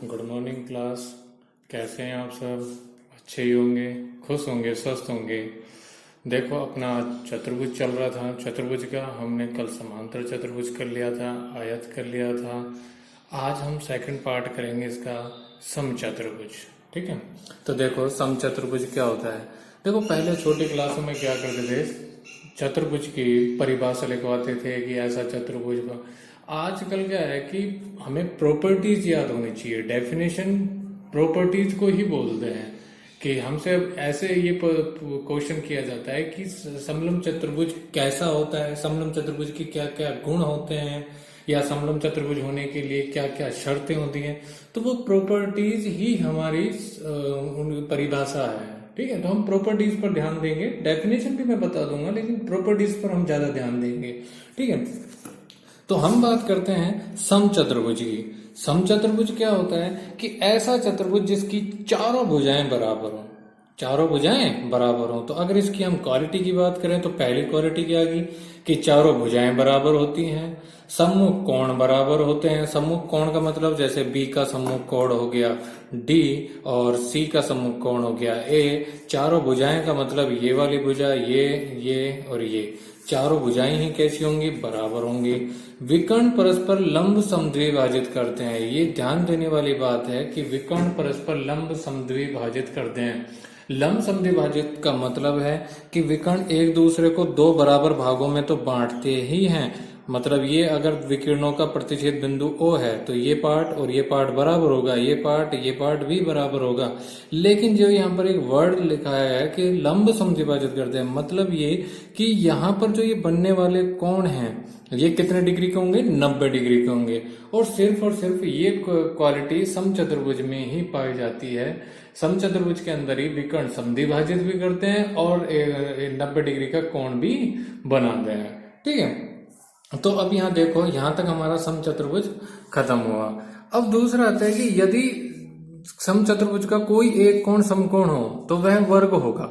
Good morning class. कैसे हैं आप सब? अच्छे ही होंगे, खुश होंगे, स्वस्थ होंगे। देखो अपना चतुर्भुज चल रहा था। चतुर्भुज का हमने कल समांतर चतुर्भुज कर लिया था, आयत कर लिया था। आज हम सेकंड पार्ट करेंगे इसका, समचतुर्भुज। ठीक है, तो देखो समचतुर्भुज क्या होता है। देखो पहले छोटी क्लासों में क्या करते थे, चतुर्भुज की परिभाषा लिखवाते थे कि ऐसा चतुर्भुज का। आजकल क्या है कि हमें प्रॉपर्टीज याद होनी चाहिए। डेफिनेशन प्रॉपर्टीज को ही बोलते हैं कि हमसे ऐसे ये क्वेश्चन किया जाता है कि समलम चतुर्भुज कैसा होता है, समलम चतुर्भुज की क्या क्या गुण होते हैं, या समलम चतुर्भुज होने के लिए क्या क्या शर्तें होती हैं। तो वो प्रॉपर्टीज ही हमारी परिभाषा है। ठीक है, तो हम प्रॉपर्टीज पर ध्यान देंगे। डेफिनेशन भी मैं बता दूंगा, लेकिन प्रॉपर्टीज पर हम ज्यादा ध्यान देंगे। ठीक है, तो हम बात करते हैं समचतुर्भुज की। समचतुर्भुज क्या होता है कि ऐसा चतुर्भुज जिसकी चारों भुजाएं बराबर हों। चारों भुजाएं बराबर हों, तो अगर इसकी हम क्वालिटी की बात करें तो पहली क्वालिटी क्या आएगी कि चारों भुजाएं बराबर होती हैं, सम्मुख कोण बराबर होते हैं। सम्मुख कोण का मतलब जैसे बी का सम्मुख कोण हो गया डी और सी का सम्मुख कोण हो गया ए। चारों भुजाएं का मतलब ये वाली भुजा, ये और ये चारों भुजाएं ही कैसी होंगी, बराबर होंगी। विकर्ण परस्पर लंब समद्विभाजित करते हैं। ये ध्यान देने वाली बात है कि विकर्ण परस्पर लंब समद्विभाजित करते हैं। लंब समद्विभाजित का मतलब है कि विकर्ण एक दूसरे को दो बराबर भागों में तो बांटते ही हैं। मतलब ये अगर विकिरणों का प्रतिच्छेद बिंदु O है तो ये पार्ट और ये पार्ट बराबर होगा, ये पार्ट भी बराबर होगा। लेकिन जो यहाँ पर एक वर्ड लिखा है कि लंब समद्विभाजित करते हैं, मतलब ये कि यहाँ पर जो ये बनने वाले कोण हैं ये कितने डिग्री के होंगे, 90 डिग्री के होंगे। और सिर्फ ये क्वालिटी समचतुर्भुज में ही पाई जाती है। समचतुर्भुज के अंदर ही विकर्ण समद्विभाजित भी करते हैं और 90 डिग्री का कोण भी बनाते हैं। ठीक है, तो अब यहाँ देखो, यहां तक हमारा समचतुर्भुज खत्म हुआ। अब दूसरा आता है कि यदि समचतुर्भुज का कोई एक कोण समकोण हो तो वह वर्ग होगा।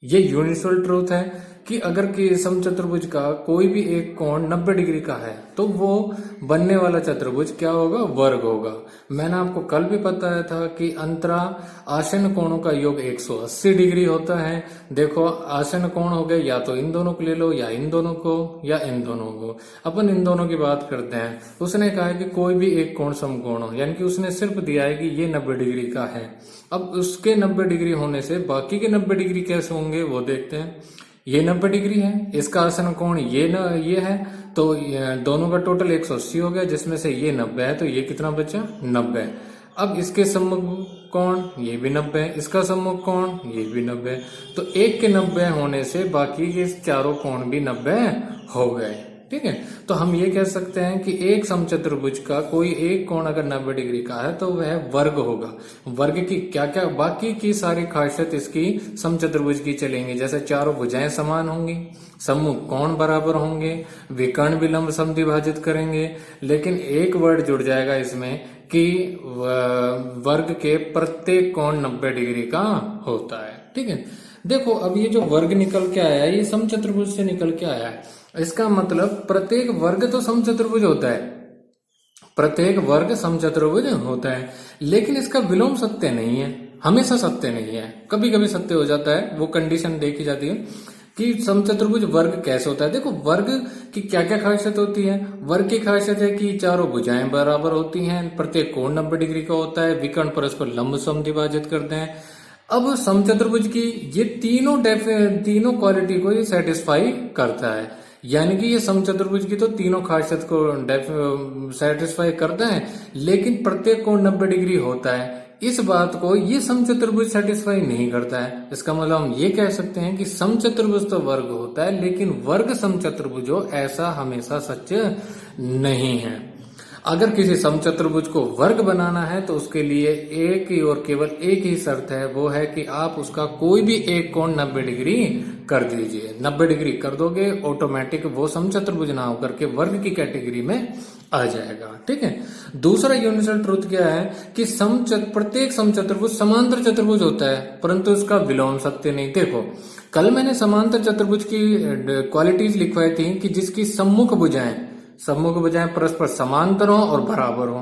ये यूनिवर्सल ट्रूथ है कि अगर कि समचतुर्भुज का कोई भी एक कोण 90 डिग्री का है तो वो बनने वाला चतुर्भुज क्या होगा, वर्ग होगा। मैंने आपको कल भी बताया था कि अंतरा आसन कोणों का योग 180 डिग्री होता है। देखो आसन कोण हो गए, या तो इन दोनों को ले लो, या इन दोनों को, या इन दोनों को। अपन इन दोनों की बात करते हैं। उसने कहा है कि कोई भी एक कोण समकोण हो, यानी कि उसने सिर्फ दिया है कि ये 90 डिग्री का है। अब उसके 90 डिग्री होने से बाकी के 90 डिग्री कैसे होंगे वो देखते हैं। ये 90 डिग्री है, इसका आसन कोण ये है, तो दोनों का टोटल 180 हो गया, जिसमें से ये 90 है, तो ये कितना बचा, 90। अब इसके सम्मुख कोण ये भी 90 है, इसका सम्मुख कोण ये भी 90 है, तो एक के 90 होने से बाकी के चारों कोण भी 90 हो गए। ठीक है, तो हम ये कह सकते हैं कि एक समचतुर्भुज का कोई एक कोण अगर 90 डिग्री का है तो वह वर्ग होगा। वर्ग की क्या क्या बाकी की सारी खासियत इसकी समचतुर्भुज की चलेंगी, जैसे चारों भुजाएं समान होंगी, सम्मुख कोण बराबर होंगे, विकर्ण भी लंब समद्विभाजित करेंगे। लेकिन एक वर्ड जुड़ जाएगा इसमें कि वर्ग के प्रत्येक कोण 90 डिग्री का होता है। ठीक है, देखो अब ये जो वर्ग निकल के आया है ये समचतुर्भुज से निकल के आया है। इसका मतलब प्रत्येक वर्ग तो समचतुर्भुज होता है, प्रत्येक वर्ग समचतुर्भुज होता है, लेकिन इसका विलोम सत्य नहीं है, हमेशा सत्य नहीं है, कभी कभी सत्य हो जाता है। वो कंडीशन देखी जाती है कि समचतुर्भुज वर्ग कैसे होता है। देखो वर्ग की क्या क्या खासियत होती है। वर्ग की खासियत है कि चारों भुजाएं बराबर होती हैं, प्रत्येक कोण 90 डिग्री का होता है, विकर्ण परस्पर लंब समद्विभाजित करते हैं। अब समचतुर्भुज की ये तीनों क्वालिटी को ये सेटिस्फाई करता है, यानी कि ये समचतुर्भुज की तो तीनों खासियत को सेटिस्फाई करता है, लेकिन प्रत्येक कोण 90 डिग्री होता है, इस बात को ये समचतुर्भुज सेटिस्फाई नहीं करता है। इसका मतलब हम ये कह सकते हैं कि समचतुर्भुज तो वर्ग होता है, लेकिन वर्ग समचतुर्भुज हो ऐसा हमेशा सच नहीं है। अगर किसी समचतुर्भुज को वर्ग बनाना है तो उसके लिए एक ही और केवल एक ही शर्त है, वो है कि आप उसका कोई भी एक कोण 90 डिग्री कर दीजिए। 90 डिग्री कर दोगे ऑटोमेटिक वो समचतुर्भुज ना होकर के वर्ग की कैटेगरी में आ जाएगा। ठीक है, दूसरा यूनिवर्सल ट्रूथ क्या है कि प्रत्येक समचतुर्भुज समांतर चतुर्भुज होता है, परंतु उसका विलोम सत्य नहीं। देखो कल मैंने समांतर चतुर्भुज की क्वालिटीज लिखवाई थी कि जिसकी सम्मुख भुजाएं परस्पर समांतर हो और बराबर हो।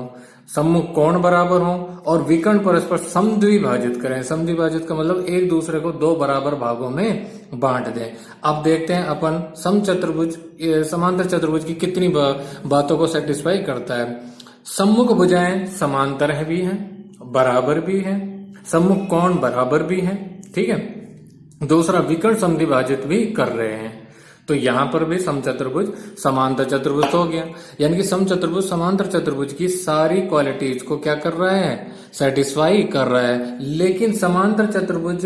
सम्मुख कोण बराबर हो और विकर्ण परस्पर समद्विभाजित करें। समद्विभाजित का मतलब एक दूसरे को दो बराबर भागों में बांट दें। अब देखते हैं अपन समचतुर्भुज समांतर चतुर्भुज की कितनी बातों को सेटिस्फाई करता है। सम्मुख भुजाएं समांतर है भी हैं, बराबर भी है, सम्मुख कोण बराबर भी है, ठीक है। दूसरा विकर्ण समद्विभाजित भी कर रहे हैं। तो यहां पर भी समचतुर्भुज समांतर चतुर्भुज हो गया, यानी कि समचतुर्भुज समांतर चतुर्भुज की सारी क्वालिटीज को क्या कर रहा है, सेटिस्फाई कर रहा है। लेकिन समांतर चतुर्भुज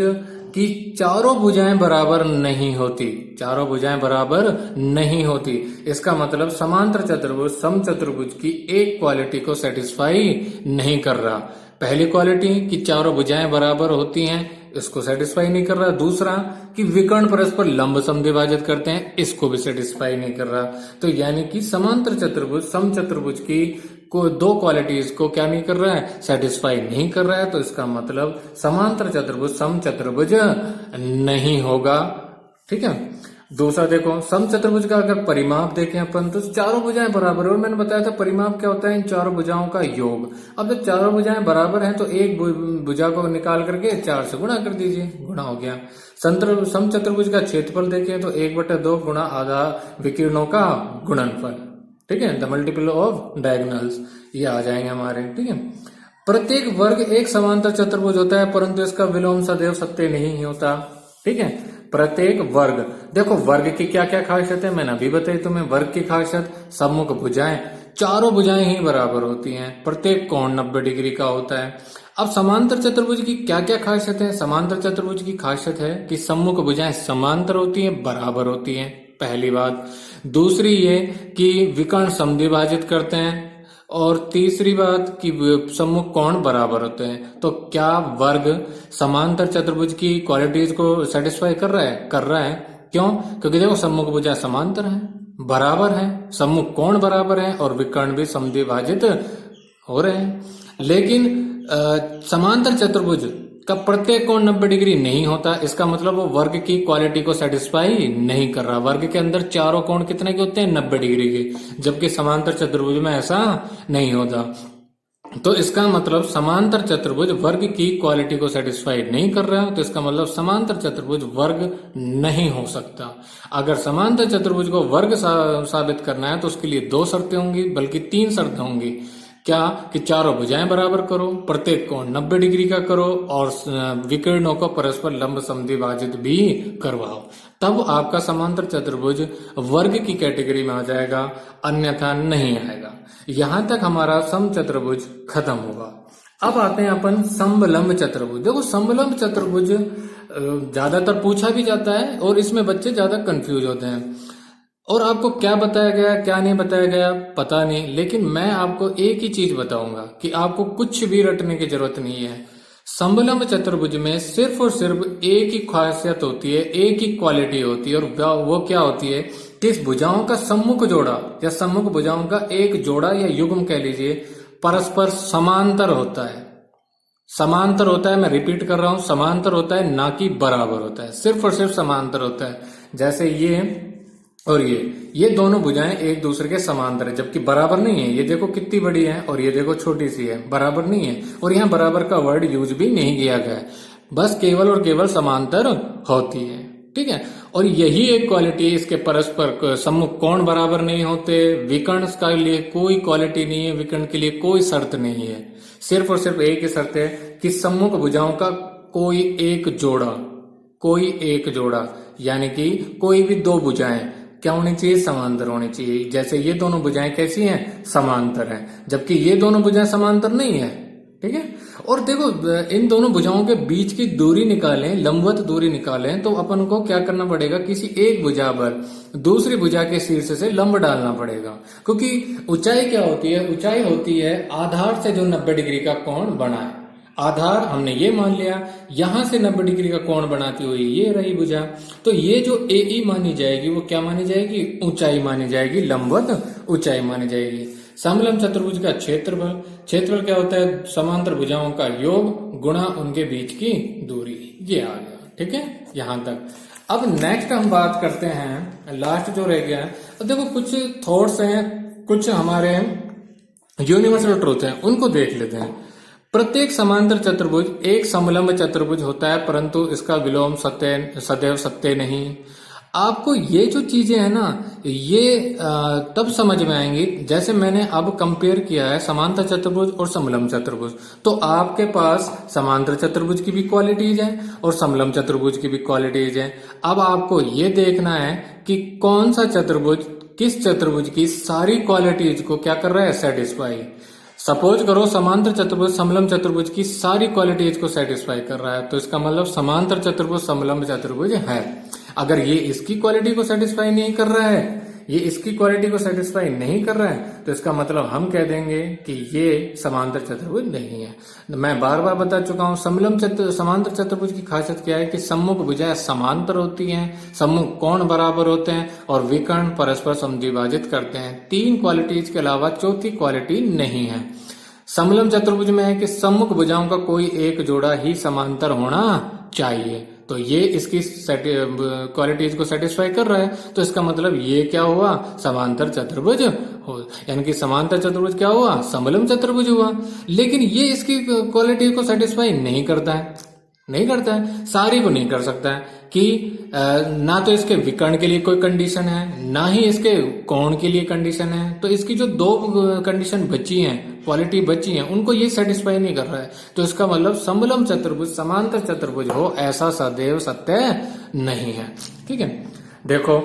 की चारों भुजाएं बराबर नहीं होती, चारों भुजाएं बराबर नहीं होती। इसका मतलब समांतर चतुर्भुज समचतुर्भुज की एक क्वालिटी को सेटिस्फाई नहीं कर रहा। पहली क्वालिटी कि चारों भुजाएं बराबर होती हैं, इसको सेटिस्फाई नहीं कर रहा। दूसरा कि विकर्ण परस्पर लंब समद्विभाजित करते हैं, इसको भी सेटिस्फाई नहीं कर रहा। तो यानी कि समांतर चतुर्भुज समचतुर्भुज की को दो क्वालिटीज को क्या नहीं कर रहा है, सेटिस्फाई नहीं कर रहा है। तो इसका मतलब समांतर चतुर्भुज समचतुर्भुज नहीं होगा, ठीक है। दूसरा देखो, समचतुर्भुज का अगर परिमाप देखें अपन तो चारों भुजाएं बराबर है, और मैंने बताया था परिमाप क्या होता है, इन चारों भुजाओं का योग। अब जब चारों भुजाएं बराबर हैं तो एक भुजा को निकाल करके 4 से गुणा कर दीजिए, गुणा हो गया। समचतुर्भुज का क्षेत्रफल देखें तो 1/2 गुणा आधा विकीर्णों का गुणनफल, ठीक है, द मल्टीपल ऑफ डायगोनल्स, ये आ जाएंगे हमारे, ठीक है। प्रत्येक वर्ग एक समांतर चतुर्भुज होता है, परंतु इसका विलोम सदैव सत्य नहीं होता, ठीक है। प्रत्येक वर्ग, देखो वर्ग की क्या क्या खासियत है मैंने अभी बताई तुम्हें। वर्ग की खासियत, सम्मुख भुजाएं, चारों भुजाएं ही बराबर होती हैं, प्रत्येक कोण 90 डिग्री का होता है। अब समांतर चतुर्भुज की क्या क्या खासियत है। समांतर चतुर्भुज की खासियत है कि सम्मुख भुजाएं समांतर होती हैं, बराबर होती हैं, पहली बात। दूसरी ये कि विकर्ण समद्विभाजित करते हैं, और तीसरी बात कि सम्मुख कोण बराबर होते हैं। तो क्या वर्ग समांतर चतुर्भुज की क्वालिटीज को सेटिस्फाई कर रहा है, कर रहा है। क्यों, क्योंकि देखो सम्मुख भुजा समांतर है, बराबर है, सम्मुख कोण बराबर है और विकर्ण भी समद्विभाजित हो रहे हैं। लेकिन समांतर चतुर्भुज का प्रत्येक कोण 90 डिग्री नहीं होता, इसका मतलब वो वर्ग की क्वालिटी को सेटिस्फाई नहीं कर रहा। वर्ग के अंदर चारों कोण कितने के होते हैं, 90 डिग्री के, जबकि समांतर चतुर्भुज में ऐसा नहीं होता। तो इसका मतलब समांतर चतुर्भुज वर्ग की क्वालिटी को सेटिस्फाई नहीं कर रहा, तो इसका मतलब समांतर चतुर्भुज वर्ग नहीं हो सकता। अगर समांतर चतुर्भुज को वर्ग साबित करना है तो उसके लिए 2 शर्तें होंगी, बल्कि 3 शर्तें होंगी। क्या, कि चारों भुजाएं बराबर करो, प्रत्येक कोण 90 डिग्री का करो, और विकर्णों को परस्पर लंब समद्विभाजित भी करवाओ, तब आपका समांतर चतुर्भुज वर्ग की कैटेगरी में आ जाएगा, अन्यथा नहीं आएगा। यहां तक हमारा समचतुर्भुज खत्म होगा। अब आते हैं अपन समलंब चतुर्भुज। देखो समलंब चतुर्भुज ज्यादातर पूछा भी जाता है और इसमें बच्चे ज्यादा कंफ्यूज होते हैं, और आपको क्या बताया गया क्या नहीं बताया गया पता नहीं। लेकिन मैं आपको एक ही चीज बताऊंगा कि आपको कुछ भी रटने की जरूरत नहीं है। समलंब चतुर्भुज में सिर्फ और सिर्फ एक ही खासियत होती है, एक ही क्वालिटी होती है, और वो क्या होती है कि इस भुजाओं का सम्मुख जोड़ा या सम्मुख भुजाओं का एक जोड़ा या युग्म कह लीजिए, परस्पर समांतर होता है। समांतर होता है, मैं रिपीट कर रहा हूं, समांतर होता है, ना कि बराबर होता है, सिर्फ और सिर्फ समांतर होता है। जैसे ये और ये दोनों भुजाएं एक दूसरे के समांतर है, जबकि बराबर नहीं है। ये देखो कितनी बड़ी है और ये देखो छोटी सी है, बराबर नहीं है। और यहाँ बराबर का वर्ड यूज भी नहीं किया गया है, बस केवल और केवल समांतर होती है, ठीक है। और यही एक क्वालिटी है इसके, परस्पर सम्मुख कोण बराबर नहीं होते। विकर्ण का लिए कोई क्वालिटी नहीं है, विकर्ण के लिए कोई शर्त नहीं है, सिर्फ और सिर्फ एक ही शर्त है कि सम्मुख भुजाओं का कोई एक जोड़ा, यानी कि कोई भी 2 भुजाएं क्या होनी चाहिए, समांतर होनी चाहिए। जैसे ये दोनों भुजाएं कैसी हैं, समांतर हैं, जबकि ये दोनों भुजाएं समांतर नहीं है, ठीक है। और देखो इन दोनों भुजाओं के बीच की दूरी निकालें, लंबवत दूरी निकालें, तो अपन को क्या करना पड़ेगा, किसी एक भुजा पर दूसरी भुजा के शीर्ष से लंब डालना पड़ेगा। क्योंकि ऊंचाई क्या होती है, ऊंचाई होती है आधार से जो 90 डिग्री का कोण बना है। आधार हमने ये मान लिया, यहां से 90 डिग्री का कोण बनाती हुई ये रही भुजा, तो ये जो AE मानी जाएगी वो क्या मानी जाएगी, ऊंचाई मानी जाएगी, लंबवत ऊंचाई मानी जाएगी। समलंब चतुर्भुज का क्षेत्रफल क्या होता है, समांतर भुजाओं का योग गुणा उनके बीच की दूरी, ये आ गया, ठीक है यहां तक। अब नेक्स्ट हम बात करते हैं, लास्ट जो रह गया है। देखो कुछ थॉट्स हैं, कुछ हमारे यूनिवर्सल ट्रूथ है उनको देख लेते हैं। प्रत्येक समांतर चतुर्भुज एक समलंब चतुर्भुज होता है, परंतु इसका विलोम सदैव सत्य नहीं। आपको ये जो चीजें है ना, ये तब समझ में आएंगी जैसे मैंने अब कंपेयर किया है समांतर चतुर्भुज और समलंब चतुर्भुज। तो आपके पास समांतर चतुर्भुज की भी क्वालिटीज है और समलंब चतुर्भुज की भी क्वालिटीज है। अब आपको ये देखना है कि कौन सा चतुर्भुज किस चतुर्भुज की सारी क्वालिटीज को क्या कर रहा है, सेटिस्फाई। सपोज करो समांतर चतुर्भुज समलंब चतुर्भुज की सारी क्वालिटीज को सेटिस्फाई कर रहा है, तो इसका मतलब समांतर चतुर्भुज समलंब चतुर्भुज है। अगर ये इसकी क्वालिटी को सेटिस्फाई नहीं कर रहा है, ये इसकी क्वालिटी को सेटिस्फाई नहीं कर रहा है, तो इसका मतलब हम कह देंगे कि ये समांतर चतुर्भुज नहीं है। मैं बार बार बता चुका हूं, समांतर चतुर्भुज की खासियत क्या है कि सम्मुख भुजाएं समांतर होती हैं, सम्मुख कोण बराबर होते हैं और विकर्ण परस्पर समद्विभाजित करते हैं। 3 क्वालिटीज के अलावा चौथी क्वालिटी नहीं है। समलंब चतुर्भुज में है कि सम्मुख भुजाओं का कोई एक जोड़ा ही समांतर होना चाहिए, तो ये इसकी क्वालिटीज को सेटिस्फाई कर रहा है, तो इसका मतलब ये क्या हुआ, समांतर चतुर्भुज हो, यानी कि समांतर चतुर्भुज क्या हुआ, समलंब चतुर्भुज हुआ। लेकिन ये इसकी क्वालिटी को सेटिस्फाई नहीं करता है, सारी को नहीं कर सकता है कि ना तो इसके विकर्ण के लिए कोई कंडीशन है, ना ही इसके कोण के लिए कंडीशन है। तो इसकी जो 2 कंडीशन बची हैं, क्वालिटी बची हैं, उनको ये सेटिस्फाई नहीं कर रहा है। तो इसका मतलब समलंब चतुर्भुज समांतर चतुर्भुज हो ऐसा सदैव सत्य नहीं है। ठीक है, देखो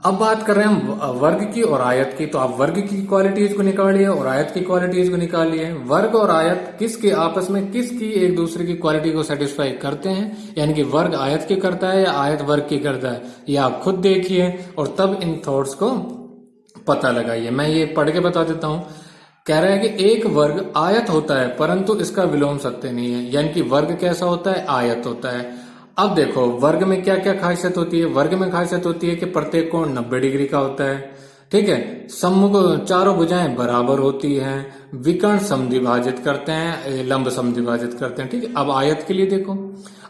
अब बात कर रहे हैं हम वर्ग की और आयत की। तो आप वर्ग की क्वालिटीज को निकालिए और आयत की क्वालिटीज को निकालिए। वर्ग और आयत किसके आपस में किसकी एक दूसरे की क्वालिटी को सेटिस्फाई करते हैं, यानी कि वर्ग आयत की करता है या आयत वर्ग की करता है, ये आप खुद देखिए और तब इन थॉट्स को पता लगाइए। मैं ये पढ़ के बता देता हूं। कह रहा है कि एक वर्ग आयत होता है परंतु इसका विलोम सत्य नहीं है, यानी कि वर्ग कैसा होता है, आयत होता है। अब देखो वर्ग में क्या क्या खासियत होती है। वर्ग में खासियत होती है कि प्रत्येक कोण 90 डिग्री का होता है। ठीक है, सम्मुख चारों भुजाएं बराबर होती हैं, विकर्ण समद्विभाजित करते हैं, लंब समद्विभाजित करते हैं। ठीक है, अब आयत के लिए देखो,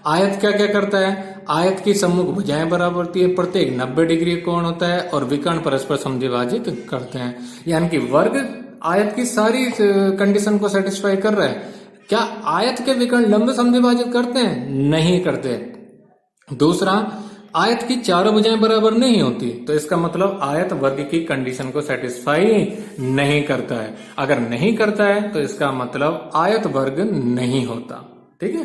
आयत क्या क्या करता है। आयत की सम्मुख भुजाएं बराबर होती है, प्रत्येक 90 डिग्री कोण होता है और विकर्ण परस्पर समद्विभाजित करते हैं। यानी कि वर्ग आयत की सारी कंडीशन को सेटिस्फाई कर रहा है। क्या आयत के विकर्ण लंब समद्विभाजित करते हैं, नहीं करते। दूसरा, आयत की चारों भुजाएं बराबर नहीं होती, तो इसका मतलब आयत वर्ग की कंडीशन को सेटिस्फाई नहीं करता है। अगर नहीं करता है तो इसका मतलब आयत वर्ग नहीं होता। ठीक है,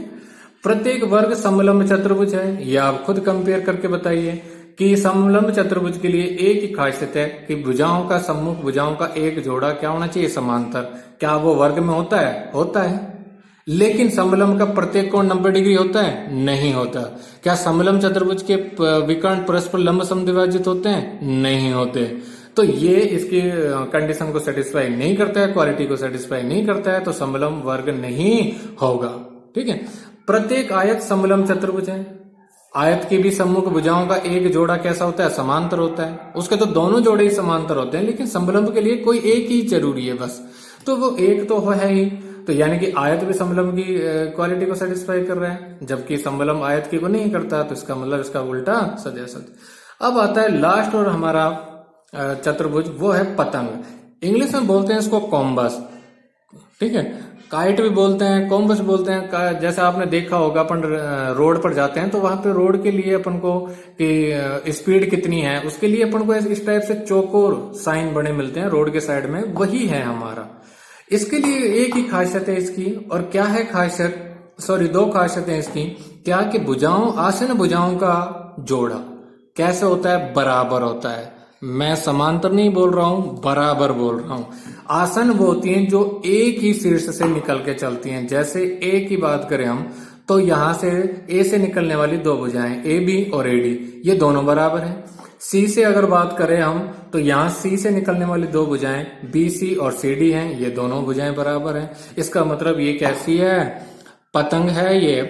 प्रत्येक वर्ग समलंब चतुर्भुज है, यह आप खुद कंपेयर करके बताइए कि समलंब चतुर्भुज के लिए एक ही खासियत है कि भुजाओं का सम्मुख भुजाओं का एक जोड़ा क्या होना चाहिए, समांतर। क्या वो वर्ग में होता है, होता है। लेकिन समलंब का प्रत्येक कोण 90 डिग्री होता है, नहीं होता। क्या समलंब चतुर्भुज के विकर्ण परस्पर लंब समद्विभाजित होते हैं, नहीं होते। तो ये इसकी कंडीशन को सेटिस्फाई नहीं करता है, क्वालिटी को सेटिस्फाई नहीं करता है, तो समलंब वर्ग नहीं होगा। ठीक है, प्रत्येक आयत समलंब चतुर्भुज है। आयत की भी सम्मुख भुजाओं का एक जोड़ा कैसा होता है, समांतर होता है। उसके तो दोनों जोड़े ही समांतर होते हैं, लेकिन समलंब के लिए कोई एक ही जरूरी है बस, तो वो एक तो है ही। तो यानी कि आयत भी समलंब की क्वालिटी को सेटिस्फाई कर रहा है, जबकि समलंब आयत की को नहीं करता, तो इसका मतलब इसका उल्टा सदैव सत्य। अब आता है लास्ट और हमारा चतुर्भुज, वो है पतंग। इंग्लिश में बोलते हैं इसको कॉम्बस। ठीक है, काइट भी बोलते हैं, कॉम्बस बोलते हैं। जैसे आपने देखा होगा, अपन रोड पर जाते हैं तो वहां पे रोड के लिए अपन को कि स्पीड कितनी है, उसके लिए अपन को इस टाइप से चौकोर साइन बने मिलते हैं रोड के साइड में, वही है हमारा। इसके लिए एक ही खासियत है इसकी, और क्या है खासियत, सॉरी 2 खासियतें इसकी। क्या कि भुजाओं आसन भुजाओं का जोड़ा कैसे होता है, बराबर होता है। मैं समांतर नहीं बोल रहा हूं, बराबर बोल रहा हूं। आसन वो होती हैं जो एक ही शीर्ष से निकल के चलती हैं। जैसे ए की बात करें हम, तो यहां से ए से निकलने वाली 2 भुजाएं ए बी और ए डी, ये दोनों बराबर हैं। सी से अगर बात करें हम, तो यहाँ सी से निकलने वाली 2 भुजाएं बी सी और सी डी हैं, ये दोनों भुजाएं बराबर हैं। इसका मतलब ये कैसी है, पतंग है ये।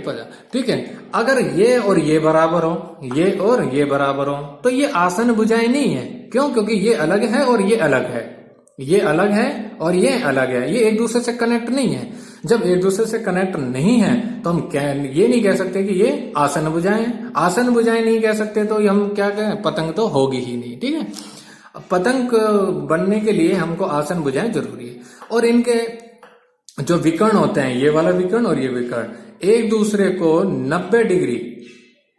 ठीक है, अगर ये और ये बराबर हो, ये और ये बराबर हो, तो ये आसन भुजाएं नहीं है। क्यों? क्योंकि ये अलग है और ये अलग है, ये अलग है और ये अलग है, ये एक दूसरे से कनेक्ट नहीं है। जब एक दूसरे से कनेक्ट नहीं है तो हम ये नहीं कह सकते कि ये आसन भुजाएं। आसन भुजाएं नहीं कह सकते तो हम क्या कहें, पतंग तो होगी ही नहीं। ठीक है, पतंग बनने के लिए हमको आसन भुजाएं जरूरी है। और इनके जो विकर्ण होते हैं, ये वाला विकर्ण और ये विकर्ण, एक दूसरे को 90 डिग्री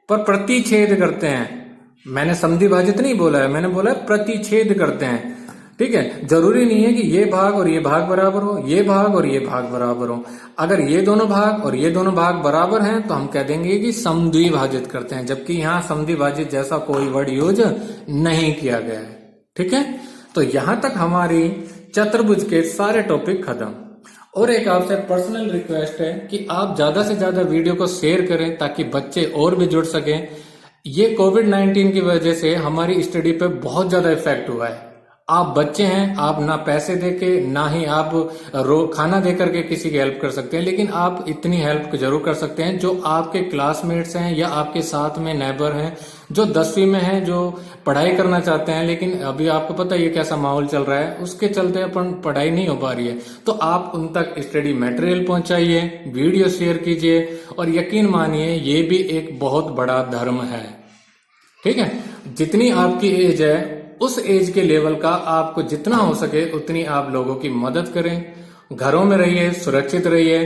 पर प्रतिच्छेद करते हैं। मैंने समद्वि भाजित नहीं बोला है, मैंने बोला है प्रतिच्छेद करते हैं। ठीक है, जरूरी नहीं है कि ये भाग और ये भाग बराबर हो, ये भाग और ये भाग बराबर हो। अगर ये दोनों भाग और ये दोनों भाग बराबर हैं तो हम कह देंगे कि समद्विभाजित करते हैं, जबकि यहाँ समद्विभाजित जैसा कोई वर्ड यूज नहीं किया गया है। ठीक है, तो यहां तक हमारी चतुर्भुज के सारे टॉपिक खत्म। और एक आपसे पर्सनल रिक्वेस्ट है कि आप ज्यादा से ज्यादा वीडियो को शेयर करें ताकि बच्चे और भी जुड़ सकें। ये कोविड-19 की वजह से हमारी स्टडी पे बहुत ज्यादा इफेक्ट हुआ है। आप बच्चे हैं, आप ना पैसे देके ना ही आप खाना दे करके किसी की हेल्प कर सकते हैं, लेकिन आप इतनी हेल्प जरूर कर सकते हैं जो आपके क्लासमेट्स हैं या आपके साथ में नेबर हैं जो 10वीं में हैं, जो पढ़ाई करना चाहते हैं, लेकिन अभी आपको पता है ये कैसा माहौल चल रहा है, उसके चलते अपन पढ़ाई नहीं हो पा रही है। तो आप उन तक स्टडी मटेरियल पहुंचाइए, वीडियो शेयर कीजिए, और यकीन मानिए ये भी एक बहुत बड़ा धर्म है। ठीक है, जितनी आपकी एज है उस एज के लेवल का आपको जितना हो सके उतनी आप लोगों की मदद करें। घरों में रहिए, सुरक्षित रहिए।